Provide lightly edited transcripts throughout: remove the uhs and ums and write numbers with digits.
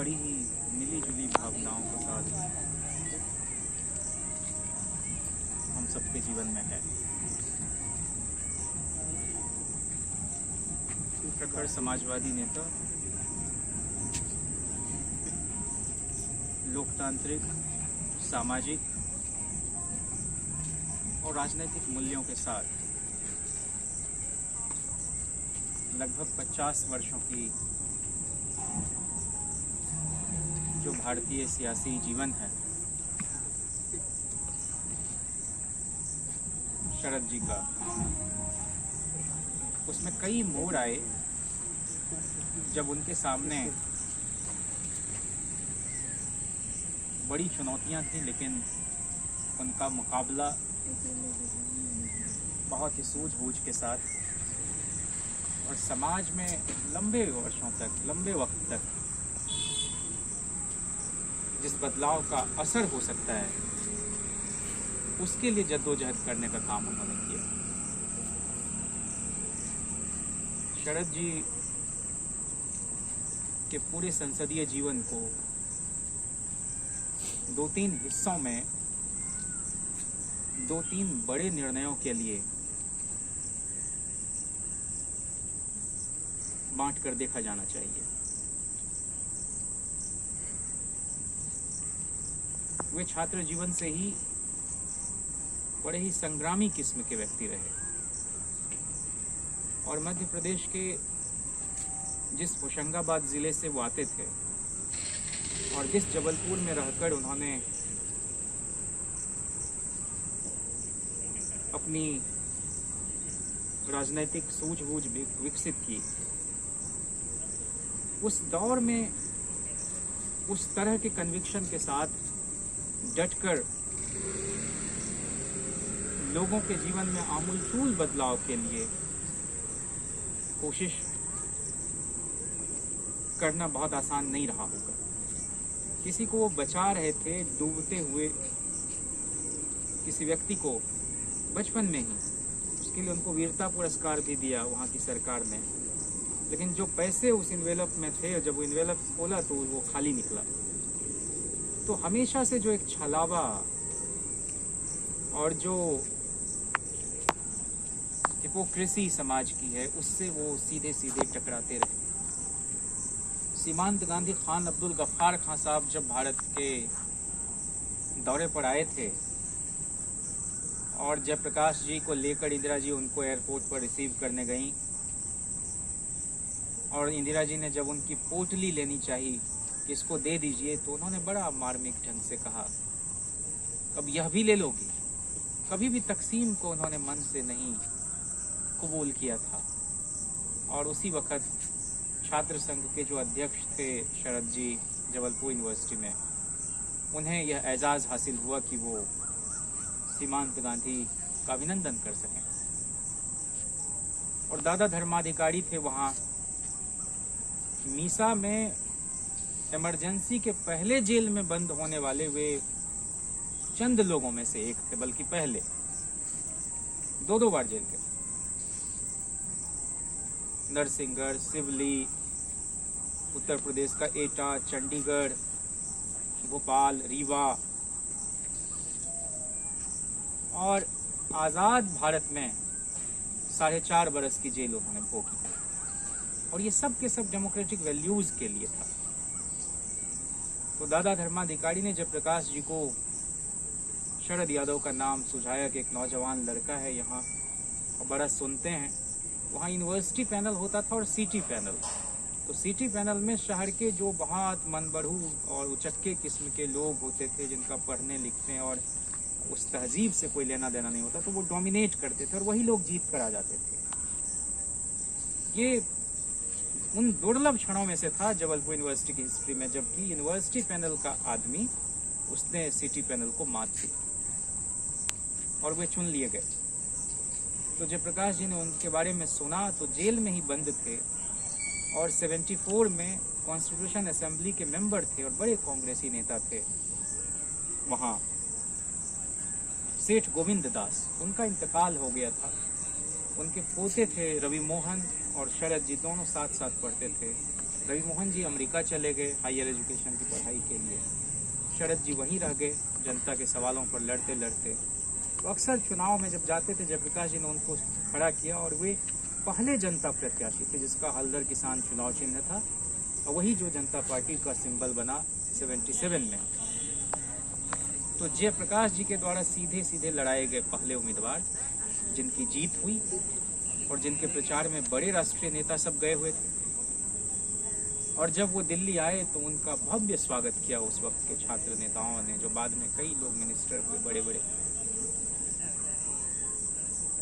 बड़ी ही मिली जुली भावनाओं के साथ हम सबके जीवन में है। प्रखर समाजवादी नेता, लोकतांत्रिक, सामाजिक और राजनीतिक मूल्यों के साथ लगभग 50 वर्षों की जो भारतीय सियासी जीवन है, शरद जी का, उसमें कई मोड़ आए जब उनके सामने बड़ी चुनौतियां थी, लेकिन उनका मुकाबला बहुत ही सूझबूझ के साथ और समाज में लंबे वर्षों तक, लंबे वक्त तक जिस बदलाव का असर हो सकता है, उसके लिए जद्दोजहद करने का काम उन्होंने किया। शरद जी के पूरे संसदीय जीवन को 2-3 हिस्सों में 2-3 बड़े निर्णयों के लिए बांट कर देखा जाना चाहिए। वे छात्र जीवन से ही बड़े ही संग्रामी किस्म के व्यक्ति रहे और मध्य प्रदेश के जिस होशंगाबाद जिले से वो आते थे और जिस जबलपुर में रहकर उन्होंने अपनी राजनैतिक सूझबूझ विकसित की, उस दौर में उस तरह के कन्विक्शन के साथ डटकर लोगों के जीवन में आमूलचूल बदलाव के लिए कोशिश करना बहुत आसान नहीं रहा होगा। किसी को वो बचा रहे थे, डूबते हुए किसी व्यक्ति को बचपन में ही, उसके लिए उनको वीरता पुरस्कार भी दिया वहाँ की सरकार ने, लेकिन जो पैसे उस इन्वेलप में थे, जब वो इन्वेलप खोला तो वो खाली निकला। तो हमेशा से जो एक छलावा और जो हिपोक्रेसी समाज की है, उससे वो सीधे सीधे टकराते रहे। सीमांत गांधी खान अब्दुल गफ्फार खान साहब जब भारत के दौरे पर आए थे और जयप्रकाश जी को लेकर इंदिरा जी उनको एयरपोर्ट पर रिसीव करने गईं और इंदिरा जी ने जब उनकी पोटली लेनी चाहिए कि इसको दे दीजिए, तो उन्होंने बड़ा मार्मिक ढंग से कहा, अब यह भी ले लोगी। कभी भी तकसीम को उन्होंने मन से नहीं कबूल किया था। और उसी वक्त छात्र संघ के जो अध्यक्ष थे शरद जी जबलपुर यूनिवर्सिटी में, उन्हें यह एजाज़ हासिल हुआ कि वो सीमांत गांधी का अभिनंदन कर सकें। और दादा धर्माधिकारी थे वहाँ मीसा में इमरजेंसी के पहले जेल में बंद होने वाले वे चंद लोगों में से एक थे, बल्कि पहले 2-2 बार जेल गए। नरसिंहगढ़, सिवली, उत्तर प्रदेश का एटा, चंडीगढ़, भोपाल, रीवा और आज़ाद भारत में 4.5 बरस की जेल उन्होंने भोगी। और ये सब के सब डेमोक्रेटिक वैल्यूज के लिए था। तो दादा धर्माधिकारी ने जयप्रकाश जी को शरद यादव का नाम सुझाया कि एक नौजवान लड़का है यहाँ और बड़ा सुनते हैं। वहाँ यूनिवर्सिटी पैनल होता था और सिटी पैनल। तो सिटी पैनल में शहर के जो बहुत मनबढ़ू और उचक्के किस्म के लोग होते थे, जिनका पढ़ने लिखने और उस तहजीब से कोई लेना देना नहीं होता, तो वो डोमिनेट करते थे और वही लोग जीत कर आ जाते थे। ये उन दुर्लभ क्षणों में से था जबलपुर यूनिवर्सिटी की हिस्ट्री में, जबकि यूनिवर्सिटी पैनल का आदमी उसने सिटी पैनल को मात दी और वे चुन लिए गए। तो जयप्रकाश जी ने उनके बारे में सुना तो जेल में ही बंद थे और 74 में कॉन्स्टिट्यूशन असेंबली के मेंबर थे और बड़े कांग्रेसी नेता थे। वहाँ सेठ गोविंद दास, उनका इंतकाल हो गया था। उनके पोते थे रवि मोहन और शरद जी, दोनों साथ साथ पढ़ते थे। रवि मोहन जी अमेरिका चले गए हायर एजुकेशन की पढ़ाई के लिए, शरद जी वहीं रह गए जनता के सवालों पर लड़ते लड़ते। तो अक्सर चुनाव में जब जाते थे जयप्रकाश जी ने उनको खड़ा किया और वे पहले जनता प्रत्याशी थे जिसका हल्दर किसान चुनाव चिन्ह था, और वही जो जनता पार्टी का सिंबल बना 77 में। तो जयप्रकाश जी के द्वारा सीधे सीधे लड़ाए गए पहले उम्मीदवार, जिनकी जीत हुई और जिनके प्रचार में बड़े राष्ट्रीय नेता सब गए हुए थे। और जब वो दिल्ली आए तो उनका भव्य स्वागत किया उस वक्त के छात्र नेताओं ने, जो बाद में कई लोग मिनिस्टर हुए बड़े बड़े।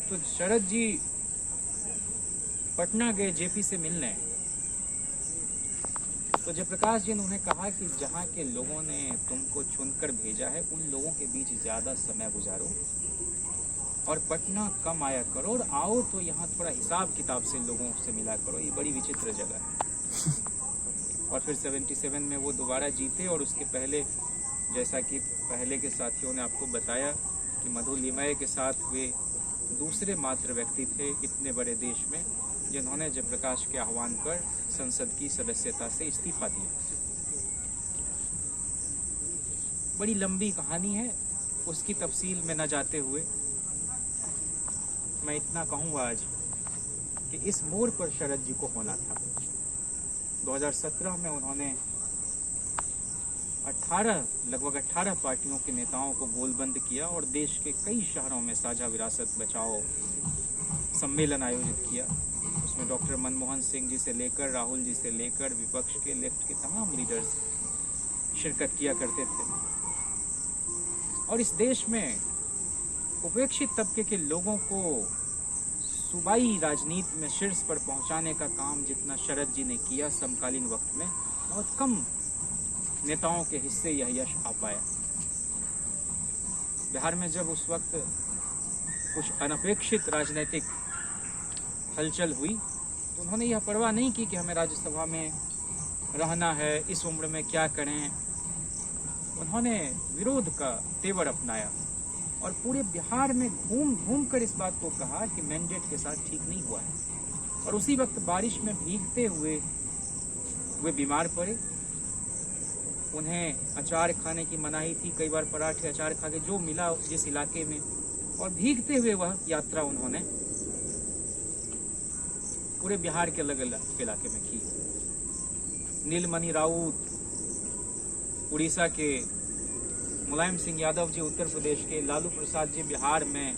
तो शरद जी पटना गए जेपी से मिलने, तो जयप्रकाश जी ने उन्हें कहा कि जहां के लोगों ने तुमको चुनकर भेजा है उन लोगों के बीच ज्यादा समय गुजारो और पटना कम आया करो, और आओ तो यहाँ थोड़ा हिसाब किताब से लोगों से मिला करो, ये बड़ी विचित्र जगह है। और फिर 77 में वो दोबारा जीते, और उसके पहले जैसा कि पहले के साथियों ने आपको बताया कि मधु लिमये के साथ वे दूसरे मात्र व्यक्ति थे इतने बड़े देश में जिन्होंने जयप्रकाश के आह्वान पर संसद की सदस्यता से इस्तीफा दिया। बड़ी लंबी कहानी है, उसकी तफसील में न जाते हुए मैं इतना कहूँगा आज कि इस मोड़ पर शरद जी को होना था। 2017 में उन्होंने लगभग 18 पार्टियों के नेताओं को गोलबंद किया और देश के कई शहरों में साझा विरासत बचाओ सम्मेलन आयोजित किया। उसमें डॉक्टर मनमोहन सिंह जी से लेकर राहुल जी से लेकर विपक्ष के लेफ्ट के तमाम लीडर्स शिरकत किया करते थे। और इस देश में उपेक्षित तबके के लोगों को सूबाई राजनीति में शीर्ष पर पहुंचाने का काम जितना शरद जी ने किया समकालीन वक्त में, बहुत कम नेताओं के हिस्से यह यश आ पाया। बिहार में जब उस वक्त कुछ अनपेक्षित राजनीतिक हलचल हुई तो उन्होंने यह परवाह नहीं की कि हमें राज्यसभा में रहना है, इस उम्र में क्या करें। उन्होंने विरोध का तेवर अपनाया और पूरे बिहार में घूम घूम कर इस बात को कहा कि मैंडेट के साथ ठीक नहीं हुआ है। और उसी वक्त बारिश में भीगते हुए वे बीमार पड़े। उन्हें अचार खाने की मनाही थी, कई बार पराठे अचार खा के जो मिला जिस इलाके में, और भीगते हुए वह यात्रा उन्होंने पूरे बिहार के अलग अलग इलाके में की। नीलमणि राउत उड़ीसा के, मुलायम सिंह यादव जी उत्तर प्रदेश के, लालू प्रसाद जी बिहार में,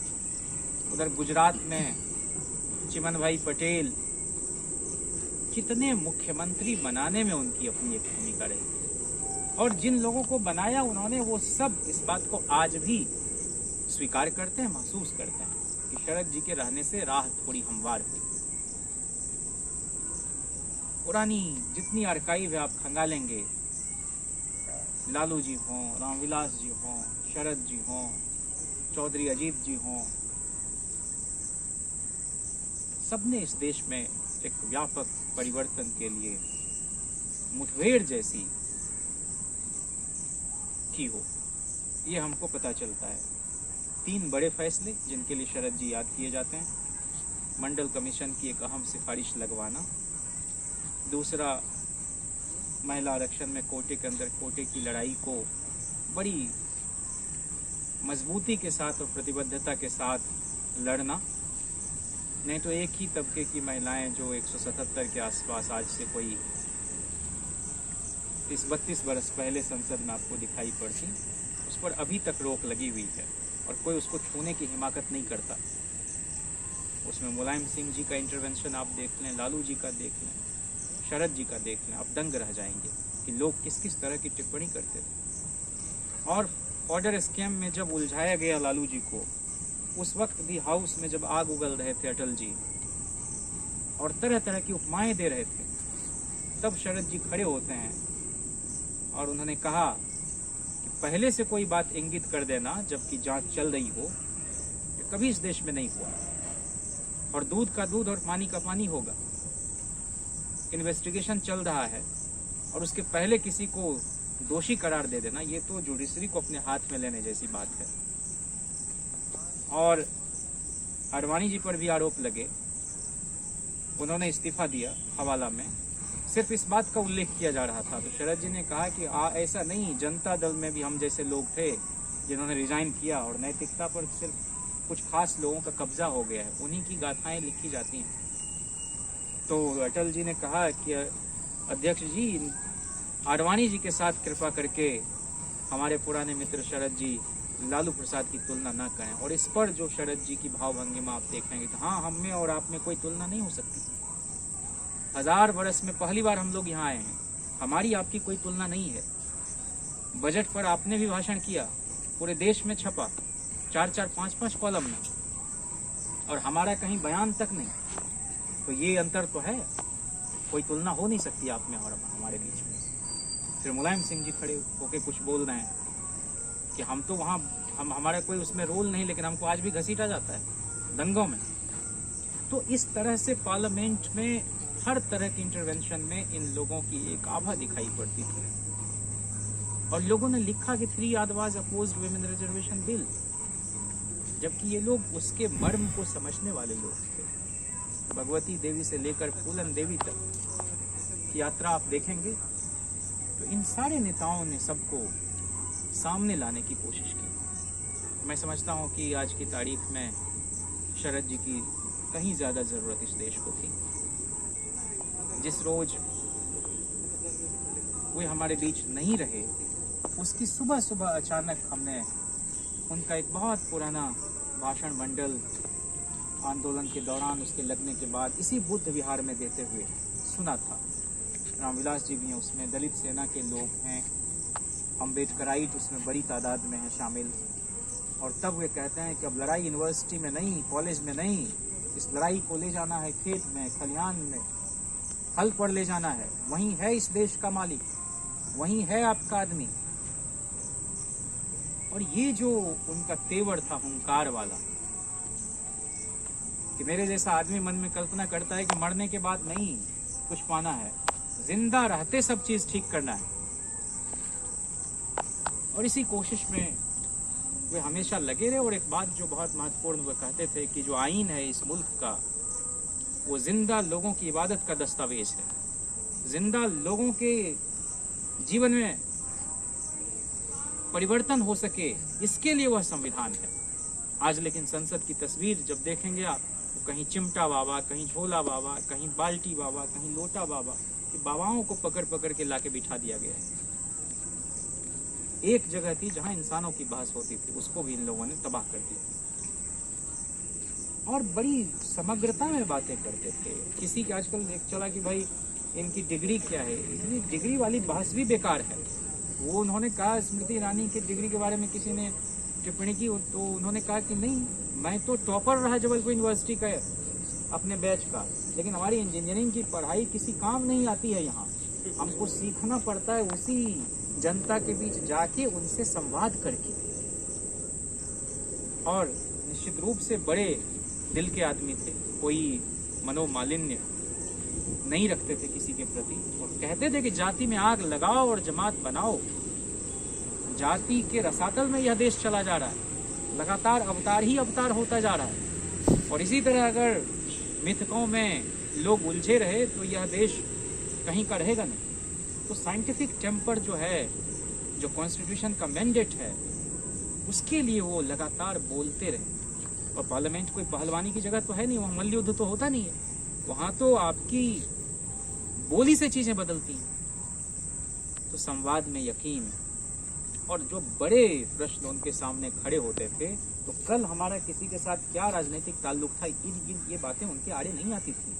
उधर गुजरात में चिमन भाई पटेल, कितने मुख्यमंत्री बनाने में उनकी अपनी एक भूमिका रही। और जिन लोगों को बनाया उन्होंने, वो सब इस बात को आज भी स्वीकार करते हैं, महसूस करते हैं कि शरद जी के रहने से राह थोड़ी हमवार हुई। पुरानी जितनी आर्काइव है आप खंगालेंगे, लालू जी हों, रामविलास जी हों, शरद जी हों, चौधरी अजीत जी हों, सबने इस देश में एक व्यापक परिवर्तन के लिए मुठभेड़ जैसी की हो, ये हमको पता चलता है। 3 बड़े फैसले जिनके लिए शरद जी याद किए जाते हैं। मंडल कमीशन की एक अहम सिफारिश लगवाना, दूसरा महिला आरक्षण में कोटे के अंदर कोटे की लड़ाई को बड़ी मजबूती के साथ और प्रतिबद्धता के साथ लड़ना। नहीं तो एक ही तबके की महिलाएं जो 177 के आसपास आज से कोई 30-32 बरस पहले संसद में आपको दिखाई पड़ती, उस पर अभी तक रोक लगी हुई है और कोई उसको छूने की हिमाकत नहीं करता। उसमें मुलायम सिंह जी का इंटरवेंशन आप देख लें, लालू जी का देख लें, शरद जी का देख लें, आप दंग रह जाएंगे कि लोग किस किस तरह की टिप्पणी करते थे। और ऑर्डर स्कैम में जब उलझाया गया लालू जी को, उस वक्त भी हाउस में जब आग उगल रहे थे अटल जी और तरह तरह की उपमाएं दे रहे थे, तब शरद जी खड़े होते हैं और उन्होंने कहा कि पहले से कोई बात इंगित कर देना जबकि जांच चल रही हो, ये कभी इस देश में नहीं हुआ। और दूध का दूध और पानी का पानी होगा। इन्वेस्टिगेशन चल रहा है और उसके पहले किसी को दोषी करार दे देना, ये तो जुडिशरी को अपने हाथ में लेने जैसी बात है। और आडवाणी जी पर भी आरोप लगे, उन्होंने इस्तीफा दिया हवाला में, सिर्फ इस बात का उल्लेख किया जा रहा था। तो शरद जी ने कहा कि ऐसा नहीं, जनता दल में भी हम जैसे लोग थे जिन्होंने रिजाइन किया और नैतिकता पर सिर्फ कुछ खास लोगों का कब्जा हो गया है, उन्हीं की गाथाएं लिखी जाती हैं। तो अटल जी ने कहा कि अध्यक्ष जी, आडवाणी जी के साथ कृपा करके हमारे पुराने मित्र शरद जी लालू प्रसाद की तुलना ना करें। और इस पर जो शरद जी की भावभंगिमा आप देखेंगे तो हाँ, हम में और आप में कोई तुलना नहीं हो सकती। 1000 वर्ष में पहली बार हम लोग यहाँ आए हैं, हमारी आपकी कोई तुलना नहीं है। बजट पर आपने भी भाषण किया, पूरे देश में छपा, 4-4, 5-5 कॉलम में, और हमारा कहीं बयान तक नहीं। तो ये अंतर तो है, कोई तुलना हो नहीं सकती आप में और हमारे बीच में। फिर मुलायम सिंह जी खड़े होके कुछ बोल रहे हैं कि हम तो वहाँ, हमारा कोई उसमें रोल नहीं, लेकिन हमको आज भी घसीटा जाता है दंगों में। तो इस तरह से पार्लियामेंट में हर तरह की इंटरवेंशन में इन लोगों की एक आभा दिखाई पड़ती थी। और लोगों ने लिखा कि 3 Yadavas opposed women reservation bill, जबकि ये लोग उसके मर्म को समझने वाले लोग थे। भगवती देवी से लेकर फूलन देवी तक यात्रा आप देखेंगे तो इन सारे नेताओं ने सबको सामने लाने की कोशिश की। मैं समझता हूँ कि आज की तारीख में शरद जी की कहीं ज़्यादा ज़रूरत इस देश को थी। जिस रोज वे हमारे बीच नहीं रहे, उसकी सुबह सुबह अचानक हमने उनका एक बहुत पुराना भाषण मंडल आंदोलन के दौरान, उसके लगने के बाद इसी बुद्ध विहार में देते हुए सुना था। रामविलास जी भी हैं उसमें, दलित सेना के लोग हैं, अम्बेडकराइट उसमें बड़ी तादाद में है शामिल। और तब वे कहते हैं कि अब लड़ाई यूनिवर्सिटी में नहीं, कॉलेज में नहीं, इस लड़ाई को ले जाना है खेत में, खलिहान में, हल पर ले जाना है। वहीं है इस देश का मालिक, वहीं है आपका आदमी। और ये जो उनका तेवर था हुंकार वाला, कि मेरे जैसा आदमी मन में कल्पना करता है कि मरने के बाद नहीं कुछ पाना है, जिंदा रहते सब चीज ठीक करना है। और इसी कोशिश में वे हमेशा लगे रहे। और एक बात जो बहुत महत्वपूर्ण, वे कहते थे कि जो आईन है इस मुल्क का, वो जिंदा लोगों की इबादत का दस्तावेज है। जिंदा लोगों के जीवन में परिवर्तन हो सके, इसके लिए वह संविधान है। आज लेकिन संसद की तस्वीर जब देखेंगे आप, तो कहीं चिमटा बाबा, कहीं झोला बाबा, कहीं बाल्टी बाबा, कहीं लोटा बाबा, ये बाबाओं को पकड़ पकड़ के लाके बिठा दिया गया है। एक जगह थी जहां इंसानों की बहस होती थी, उसको भी इन लोगों ने तबाह कर दिया। और बड़ी समग्रता में बातें करते थे। किसी के आजकल एक चला कि भाई इनकी डिग्री क्या है, इतनी डिग्री वाली बहस भी बेकार है। वो उन्होंने कहा, स्मृति ईरानी की डिग्री के बारे में किसी ने टिप्पणी की, तो उन्होंने कहा कि नहीं, मैं तो टॉपर रहा जबलपुर यूनिवर्सिटी का अपने बैच का, लेकिन हमारी इंजीनियरिंग की पढ़ाई किसी काम नहीं आती है। यहाँ हमको सीखना पड़ता है उसी जनता के बीच जाके, उनसे संवाद करके। और निश्चित रूप से बड़े दिल के आदमी थे, कोई मनोमालिन्य नहीं रखते थे किसी के प्रति, और कहते थे कि जाति में आग लगाओ और जमात बनाओ। जाति के रसातल में यह देश चला जा रहा है, लगातार अवतार ही अवतार होता जा रहा है। और इसी तरह अगर मिथकों में लोग उलझे रहे तो यह देश कहीं का रहेगा नहीं। तो साइंटिफिक टेम्पर जो है, जो कॉन्स्टिट्यूशन का मैंडेट है, उसके लिए वो लगातार बोलते रहे। और पार्लियामेंट कोई पहलवानी की जगह तो है नहीं, वहाँ मल्ल युद्ध तो होता नहीं है, वहाँ तो आपकी बोली से चीजें बदलती हैं। तो संवाद में यकीन, और जो बड़े प्रश्न उनके सामने खड़े होते थे, तो कल हमारा किसी के साथ क्या राजनीतिक ताल्लुक था, ये बातें उनके आड़े नहीं आती थी।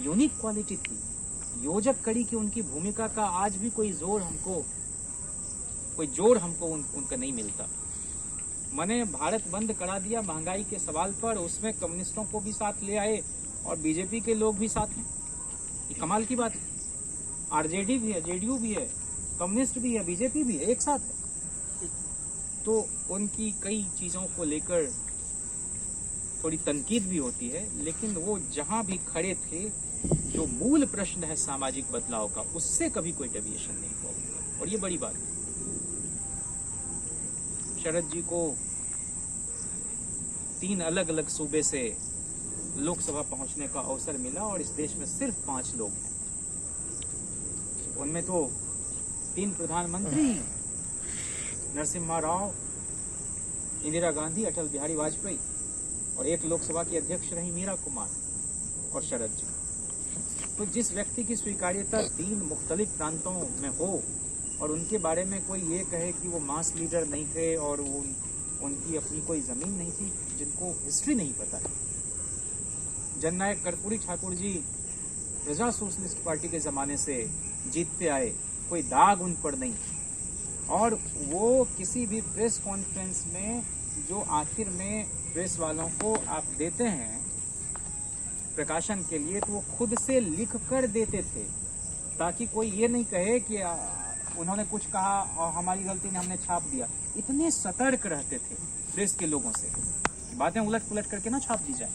यूनिक क्वालिटी थी। योजक कड़ी की उनकी भूमिका का आज भी कोई जोर हमको उनका नहीं मिलता। मैंने भारत बंद करा दिया महंगाई के सवाल पर, उसमें कम्युनिस्टों को भी साथ ले आए और बीजेपी के लोग भी साथ हैं। ये कमाल की बात है। आरजेडी भी है, जेडीयू भी है, कम्युनिस्ट भी है, बीजेपी भी है, एक साथ है। तो उनकी कई चीजों को लेकर थोड़ी तनकीद भी होती है, लेकिन वो जहां भी खड़े थे, जो मूल प्रश्न है सामाजिक बदलाव का, उससे कभी कोई डेविएशन नहीं हुआ उनका। और ये बड़ी बात है। शरद जी को 3 अलग अलग सूबे से लोकसभा पहुंचने का अवसर मिला, और इस देश में सिर्फ 5 लोग हैं उनमें तो 3 प्रधानमंत्री, नरसिम्हा राव, इंदिरा गांधी, अटल बिहारी वाजपेयी, और 1 लोकसभा की अध्यक्ष रही मीरा कुमार और शरद जी। तो जिस व्यक्ति की स्वीकार्यता 3 मुख्तलिफ प्रांतों में हो और उनके बारे में कोई ये कहे कि वो मास लीडर नहीं थे और उनकी अपनी कोई जमीन नहीं थी, जिनको हिस्ट्री नहीं पता है। जननायक कर्पूरी ठाकुर जी प्रजा सोशलिस्ट पार्टी के ज़माने से जीतते आए, कोई दाग उन पर नहीं, और वो किसी भी प्रेस कॉन्फ्रेंस में जो आखिर में प्रेस वालों को आप देते हैं प्रकाशन के लिए, तो वो खुद से लिख कर देते थे, ताकि कोई ये नहीं कहे कि उन्होंने कुछ कहा और हमारी गलती ने हमने छाप दिया। इतने सतर्क रहते थे प्रेस के लोगों से, बातें उलट पुलट करके ना छाप दी जाए।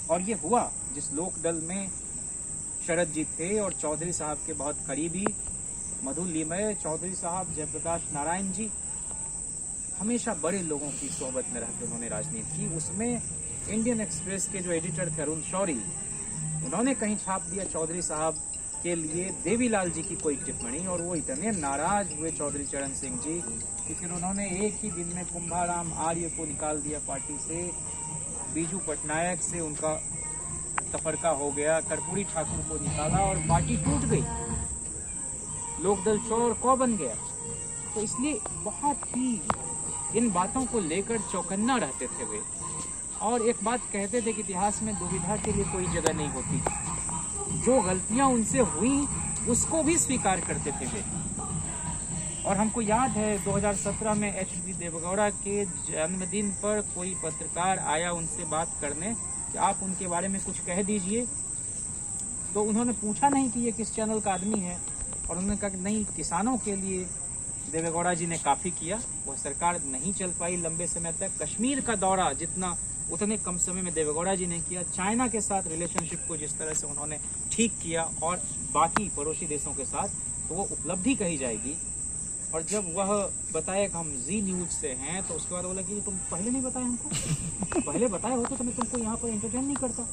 और ये हुआ जिस लोक दल में शरद जी थे और चौधरी साहब के बहुत करीबी मधु लीमय, चौधरी साहब, जयप्रकाश नारायण जी, हमेशा बड़े लोगों की सोहबत में रहते उन्होंने राजनीति की। उसमें इंडियन एक्सप्रेस के जो एडिटर थे अरुण शौरी, उन्होंने कहीं छाप दिया चौधरी साहब के लिए देवीलाल जी की कोई टिप्पणी, और वो इतने नाराज हुए चौधरी चरण सिंह जी कि फिर उन्होंने एक ही दिन में कुंभाराम आर्य को निकाल दिया पार्टी से, बीजू पटनायक से उनका तफरका हो गया, कर्पूरी ठाकुर को निकाला और पार्टी टूट गई, लोकदल चौर कौ बन गया। तो इसलिए बहुत ही इन बातों को लेकर चौकन्ना रहते थे वे, और एक बात कहते थे कि इतिहास में दुविधा के लिए कोई जगह नहीं होती। जो गलतियां उनसे हुई उसको भी स्वीकार करते थे वे। और हमको याद है 2017 में एच.डी. देवेगौड़ा के जन्मदिन पर कोई पत्रकार आया उनसे बात करने कि आप उनके बारे में कुछ कह दीजिए, तो उन्होंने पूछा नहीं कि ये किस चैनल का आदमी है, और उन्होंने कहा कि नहीं, किसानों के लिए देवेगौड़ा जी ने काफ़ी किया, वह सरकार नहीं चल पाई लंबे समय तक। कश्मीर का दौरा जितना उतने कम समय में देवेगौड़ा जी ने किया, चाइना के साथ रिलेशनशिप को जिस तरह से उन्होंने ठीक किया और बाकी पड़ोसी देशों के साथ, तो वो उपलब्धि कही जाएगी। और जब वह बताया कि हम जी न्यूज से हैं, तो उसके बाद बोला कि तुम पहले नहीं बताए हमको, पहले बताए होते तो मैं तुमको यहाँ पर एंटरटेन नहीं करता,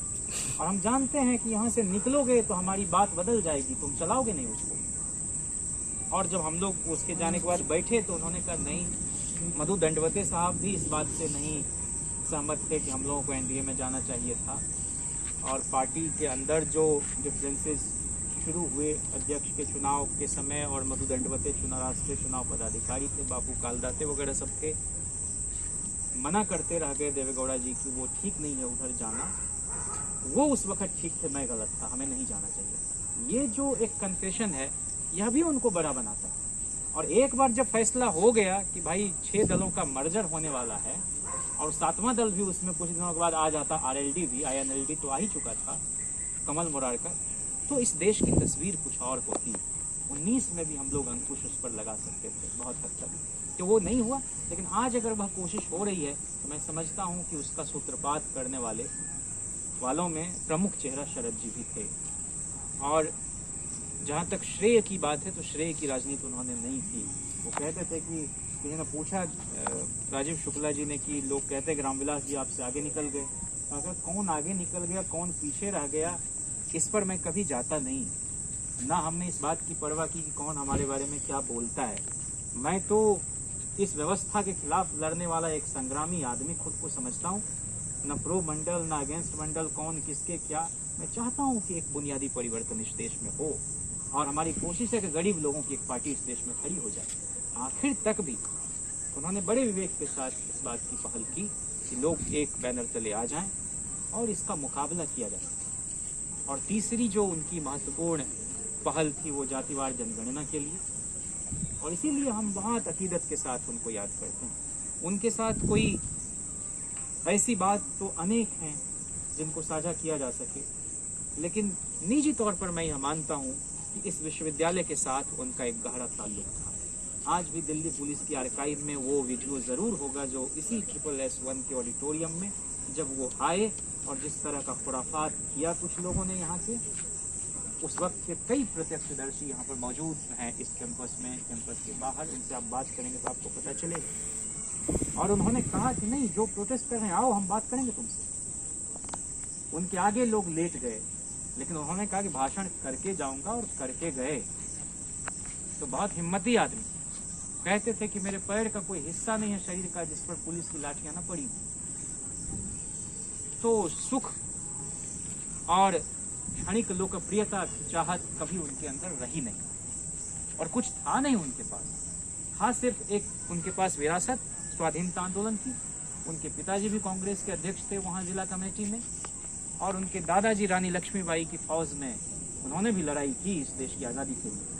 और हम जानते हैं कि यहाँ से निकलोगे तो हमारी बात बदल जाएगी, तुम चलाओगे नहीं उसको। और जब हम लोग उसके जाने के बाद बैठे तो उन्होंने कहा नहीं, मधु दंडवते साहब भी इस बात से नहीं सहमत थे कि हम लोगों को एनडीए में जाना चाहिए था, और पार्टी के अंदर जो डिफरेंसेस शुरू हुए अध्यक्ष के चुनाव के समय, और मधु दंडवते राष्ट्रीय चुनाव पदाधिकारी थे, बाबू कालदाते वगैरह सब थे, मना करते रह गए देवेगौड़ा जी कि वो ठीक नहीं है उधर जाना, वो उस वक्त ठीक थे, मैं गलत था, हमें नहीं जाना चाहिए। ये जो एक कन्फेशन है, यह भी उनको बड़ा बनाता है। और एक बार जब फैसला हो गया कि भाई 6 दलों का मर्जर होने वाला है, और 7वां दल भी उसमें कुछ दिनों के बाद आ जाता, आरएलडी भी, आईएनएलडी तो आ ही चुका था, कमल मोरारकर, तो इस देश की तस्वीर कुछ और होती। 19 में भी हम लोग अंकुश उस पर लगा सकते थे बहुत हद तक, तो वो नहीं हुआ। लेकिन आज अगर वह कोशिश हो रही है, तो मैं समझता हूँ कि उसका सूत्रपात करने वालों में प्रमुख चेहरा शरद जी भी थे। और जहाँ तक श्रेय की बात है, तो श्रेय की राजनीति उन्होंने नहीं की। वो कहते थे कि किसी ने पूछा राजीव शुक्ला जी ने कि लोग कहते हैं रामविलास जी आपसे आगे निकल गए, अगर कौन आगे निकल गया कौन पीछे रह गया, इस पर मैं कभी जाता नहीं, ना हमने इस बात की परवाह की कि कौन हमारे बारे में क्या बोलता है। मैं तो इस व्यवस्था के खिलाफ लड़ने वाला एक संग्रामी आदमी खुद को समझता हूँ, न प्रो मंडल न अगेंस्ट मंडल, कौन किसके क्या। मैं चाहता हूँ कि एक बुनियादी परिवर्तन इस देश में हो, और हमारी कोशिश है कि गरीब लोगों की एक पार्टी इस देश में खड़ी हो जाए। आखिर तक भी उन्होंने बड़े विवेक के साथ इस बात की पहल की कि लोग एक बैनर तले आ जाएं और इसका मुकाबला किया जाए। और तीसरी जो उनकी महत्वपूर्ण पहल थी, वो जातिवार जनगणना के लिए, और इसीलिए हम बहुत अकीदत के साथ उनको याद करते हैं। उनके साथ कोई ऐसी बात तो अनेक हैं जिनको साझा किया जा सके, लेकिन निजी तौर पर मैं यह मानता हूँ कि इस विश्वविद्यालय के साथ उनका एक गहरा ताल्लुक था। आज भी दिल्ली पुलिस की आर्काइव में वो वीडियो ज़रूर होगा जो इसी SSS-1 के ऑडिटोरियम में जब वो आए और जिस तरह का खुराफात किया कुछ लोगों ने यहाँ के, उस वक्त के कई प्रत्यक्षदर्शी यहाँ पर मौजूद हैं इस कैंपस में, कैंपस के बाहर, उनसे आप बात करेंगे तो आपको पता चलेगा। और उन्होंने कहा कि नहीं, जो प्रोटेस्ट कर रहे हैं आओ हम बात करेंगे तुमसे। उनके आगे लोग लेट गए, लेकिन उन्होंने कहा कि भाषण करके जाऊंगा, और करके गए। तो बहुत हिम्मती आदमी, कहते थे कि मेरे पैर का कोई हिस्सा नहीं है शरीर का जिस पर पुलिस की लाठियां न पड़ी। तो सुख और क्षणिक लोकप्रियता की चाहत कभी उनके अंदर रही नहीं, और कुछ था नहीं उनके पास। था सिर्फ एक उनके पास विरासत स्वाधीनता आंदोलन की। उनके पिताजी भी कांग्रेस के अध्यक्ष थे वहाँ जिला कमेटी में, और उनके दादाजी रानी लक्ष्मीबाई की फौज में उन्होंने भी लड़ाई की इस देश की आज़ादी के लिए।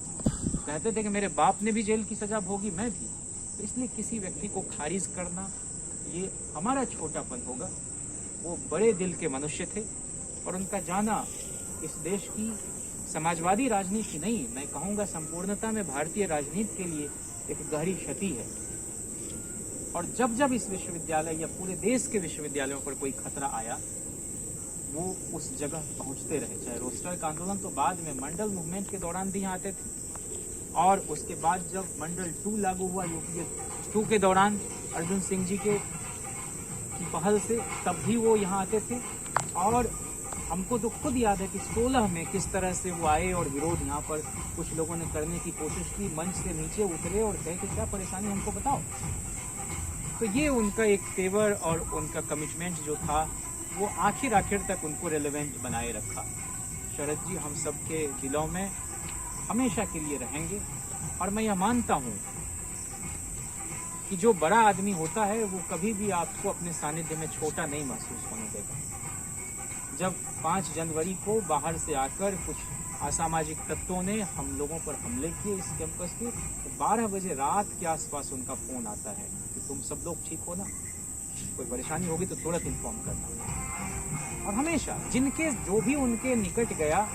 कहते थे कि मेरे बाप ने भी जेल की सजा भोगी, मैं भी। तो इसलिए किसी व्यक्ति को खारिज करना ये हमारा छोटापन होगा। वो बड़े दिल के मनुष्य थे, और उनका जाना इस देश की समाजवादी राजनीति नहीं, मैं कहूँगा संपूर्णता में भारतीय राजनीति के लिए एक गहरी क्षति है। और जब जब इस विश्वविद्यालय या पूरे देश के विश्वविद्यालयों पर कोई खतरा आया, वो उस जगह पहुंचते रहे। चाहे रोस्टर का आंदोलन तो बाद में मंडल मूवमेंट के दौरान भी यहाँ आते थे, और उसके बाद जब मंडल 2 लागू हुआ यूपीए 2 के दौरान अर्जुन सिंह जी की पहल से, तब भी वो यहाँ आते थे। और हमको तो खुद याद है कि 16 में किस तरह से वो आए और विरोध यहाँ पर कुछ लोगों ने करने की कोशिश की, मंच से नीचे उतरे और कहे कि क्या परेशानी हमको बताओ। तो ये उनका एक तेवर और उनका कमिटमेंट जो था वो आखिर तक उनको रेलेवेंट बनाए रखा। शरद जी हम सबके दिलों में हमेशा के लिए रहेंगे, और मैं यह मानता हूँ कि जो बड़ा आदमी होता है वो कभी भी आपको अपने सानिध्य में छोटा नहीं महसूस होने देगा। जब 5 जनवरी को बाहर से आकर कुछ असामाजिक तत्वों ने हम लोगों पर हमले किए इस कैंपस के, तो 12 बजे रात के आसपास उनका फोन आता है कि तुम सब लोग ठीक हो ना, कोई परेशानी होगी तो तुरंत इन्फॉर्म करना। और हमेशा जिनके जो भी उनके निकट गया,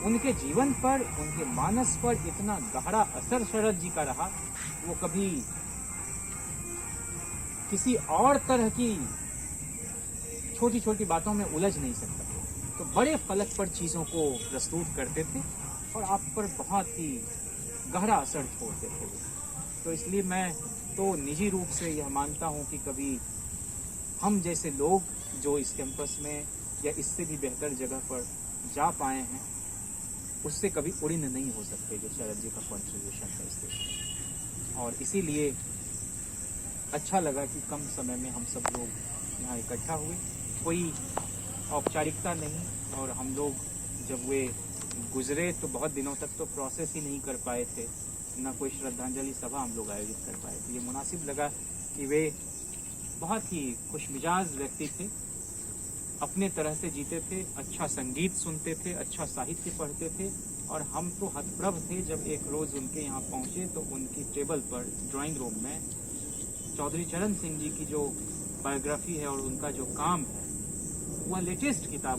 उनके जीवन पर, उनके मानस पर इतना गहरा असर शरद जी का रहा, वो कभी किसी और तरह की छोटी छोटी बातों में उलझ नहीं सकता। तो बड़े फलक पर चीज़ों को प्रस्तुत करते थे और आप पर बहुत ही गहरा असर छोड़ते थे। तो इसलिए मैं तो निजी रूप से यह मानता हूँ कि कभी हम जैसे लोग जो इस कैंपस में या इससे भी बेहतर जगह पर जा पाए हैं, उससे कभी उड़ीन नहीं हो सकते जो शरद जी का कॉन्ट्रीब्यूशन है इस देश में। और इसीलिए अच्छा लगा कि कम समय में हम सब लोग यहाँ इकट्ठा हुए। कोई औपचारिकता नहीं, और हम लोग जब वे गुजरे तो बहुत दिनों तक तो प्रोसेस ही नहीं कर पाए थे, ना कोई श्रद्धांजलि सभा हम लोग आयोजित कर पाए थे। ये मुनासिब लगा कि वे बहुत ही खुशमिजाज व्यक्ति थे, अपने तरह से जीते थे, अच्छा संगीत सुनते थे, अच्छा साहित्य पढ़ते थे। और हम तो हतप्रभ थे जब एक रोज़ उनके यहाँ पहुँचे तो उनकी टेबल पर ड्राइंग रूम में चौधरी चरण सिंह जी की जो बायोग्राफी है और उनका जो काम है, वह लेटेस्ट किताब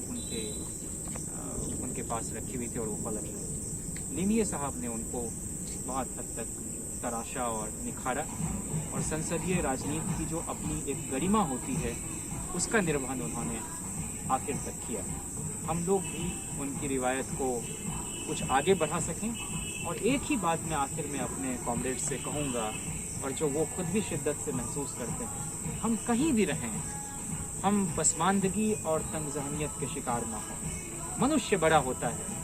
उनके पास रखी हुई थी और वो पलट गई। लिमिये साहब ने उनको बहुत हद तक तराशा और निखारा, और संसदीय राजनीति की जो अपनी एक गरिमा होती है उसका निर्वहन उन्होंने आखिर तक किया। हम लोग भी उनकी रिवायत को कुछ आगे बढ़ा सकें। और एक ही बात मैं आखिर में अपने कॉमरेड से कहूँगा, और जो वो खुद भी शिद्दत से महसूस करते हैं, हम कहीं भी रहें, हम पसमानदगी और तंगजहनियत के शिकार ना हो। मनुष्य बड़ा होता है,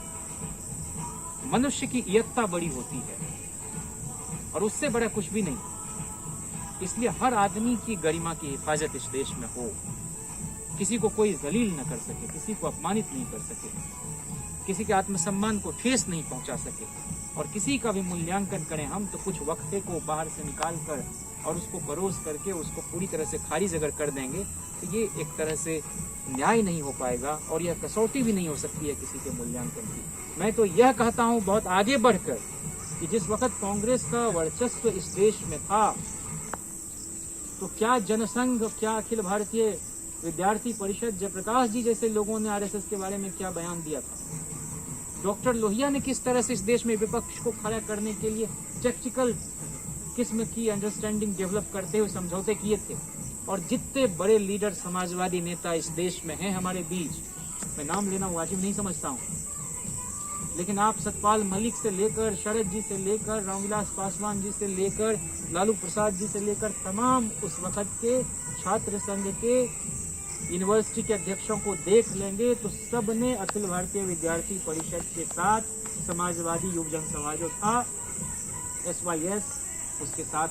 मनुष्य की इयत्ता बड़ी होती है, और उससे बड़ा कुछ भी नहीं। इसलिए हर आदमी की गरिमा की हिफाजत इस देश में हो, किसी को कोई जलील न कर सके, किसी को अपमानित नहीं कर सके, किसी के आत्मसम्मान को ठेस नहीं पहुंचा सके, और किसी का भी मूल्यांकन करें हम तो कुछ वक्फे को बाहर से निकाल कर और उसको परोस करके उसको पूरी तरह से खारिज अगर कर देंगे तो ये एक तरह से न्याय नहीं हो पाएगा, और यह कसौटी भी नहीं हो सकती है किसी के मूल्यांकन की। मैं तो यह कहता हूँ बहुत आगे बढ़कर कि जिस वक्त कांग्रेस का वर्चस्व इस देश में था, तो क्या जनसंघ, क्या अखिल भारतीय विद्यार्थी परिषद, जयप्रकाश जी जैसे लोगों ने आरएसएस के बारे में क्या बयान दिया था, डॉक्टर लोहिया ने किस तरह से इस देश में विपक्ष को खड़ा करने के लिए टैक्टिकल किस्म की अंडरस्टैंडिंग डेवलप करते हुए समझौते किए थे, और जितने बड़े लीडर समाजवादी नेता इस देश में हैं हमारे बीच, मैं नाम लेना वाजिब नहीं समझता हूँ, लेकिन आप सतपाल मलिक से लेकर, शरद जी से लेकर, रामविलास पासवान जी से लेकर, लालू प्रसाद जी से लेकर तमाम उस वक्त के छात्र संघ के यूनिवर्सिटी के अध्यक्षों को देख लेंगे तो सब ने अखिल भारतीय विद्यार्थी परिषद के साथ समाजवादी युवजन समाज जो था SYS उसके साथ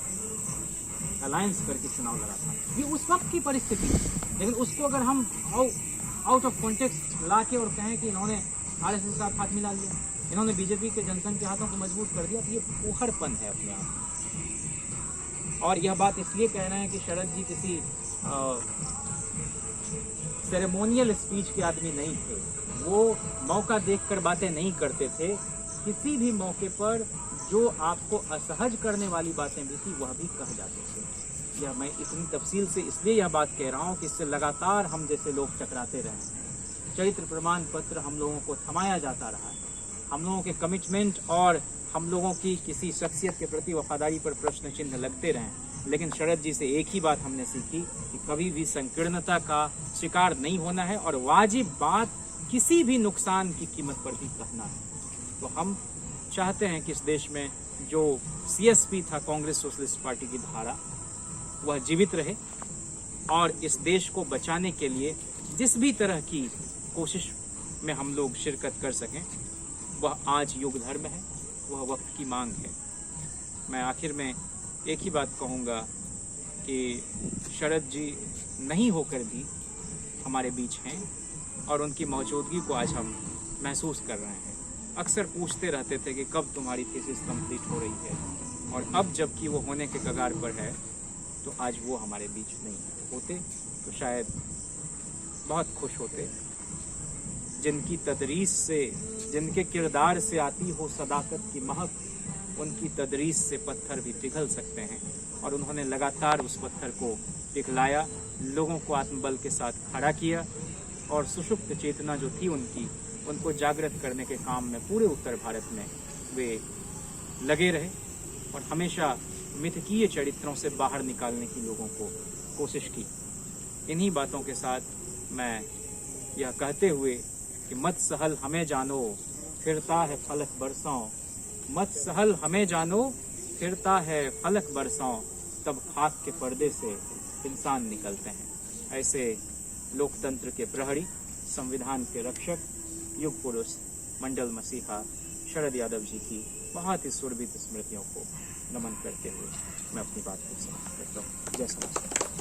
अलायंस करके चुनाव लड़ा था। ये उस वक्त की परिस्थिति है, लेकिन उसको अगर हम आउट ऑफ कॉन्टेक्स्ट ला के और कहें कि इन्होंने RSS के साथ हाथ मिला लिया, इन्होंने बीजेपी के जनसंघ के हाथों को मजबूत कर दिया, तो ये फूहड़पन है अपने आप में। और यह बात इसलिए कह रहे हैं कि शरद जी किसी सेरेमोनियल स्पीच के आदमी नहीं थे, वो मौका देखकर बातें नहीं करते थे। किसी भी मौके पर जो आपको असहज करने वाली बातें भी थी वह भी कह जाते थे। यह मैं इतनी तफसील से इसलिए यह बात कह रहा हूँ कि इससे लगातार हम जैसे लोग टकराते रहे हैं। चरित्र प्रमाण पत्र हम लोगों को थमाया जाता रहा है, हम लोगों के कमिटमेंट और हम लोगों की किसी शख्सियत के प्रति वफादारी पर प्रश्न चिन्ह लगते रहे। लेकिन शरद जी से एक ही बात हमने सीखी कि कभी भी संकीर्णता का शिकार नहीं होना है और वाजिब बात किसी भी नुकसान की कीमत पर भी कहना है। तो हम चाहते हैं कि इस देश में जो CSP था, कांग्रेस सोशलिस्ट पार्टी की धारा, वह जीवित रहे और इस देश को बचाने के लिए जिस भी तरह की कोशिश में हम लोग शिरकत कर सकें, वह आज युग धर्म है, वह वक्त की मांग है। मैं आखिर में एक ही बात कहूँगा कि शरद जी नहीं होकर भी हमारे बीच हैं और उनकी मौजूदगी को आज हम महसूस कर रहे हैं। अक्सर पूछते रहते थे कि कब तुम्हारी थीसिस कंप्लीट हो रही है, और अब जबकि वो होने के कगार पर है तो आज वो हमारे बीच नहीं होते तो शायद बहुत खुश होते। जिनकी तदरीस से, जिनके किरदार से आती हो सदाकत की महक, उनकी तदरीस से पत्थर भी पिघल सकते हैं, और उन्होंने लगातार उस पत्थर को पिघलाया, लोगों को आत्मबल के साथ खड़ा किया और सुषुप्त चेतना जो थी उनको जागृत करने के काम में पूरे उत्तर भारत में वे लगे रहे और हमेशा मिथकीय चरित्रों से बाहर निकालने की लोगों को कोशिश की। इन्हीं बातों के साथ मैं यह कहते हुए कि मत सहल हमें जानो फिरता है फलक बरसों, मत सहल हमें जानो फिरता है फलक बरसों, तब खाक के पर्दे से इंसान निकलते हैं। ऐसे लोकतंत्र के प्रहरी, संविधान के रक्षक, युग पुरुष मंडल मसीहा शरद यादव जी की बहुत ही सुरभित स्मृतियों को नमन करते हुए मैं अपनी बात को समाप्त करता हूँ। जय समाज।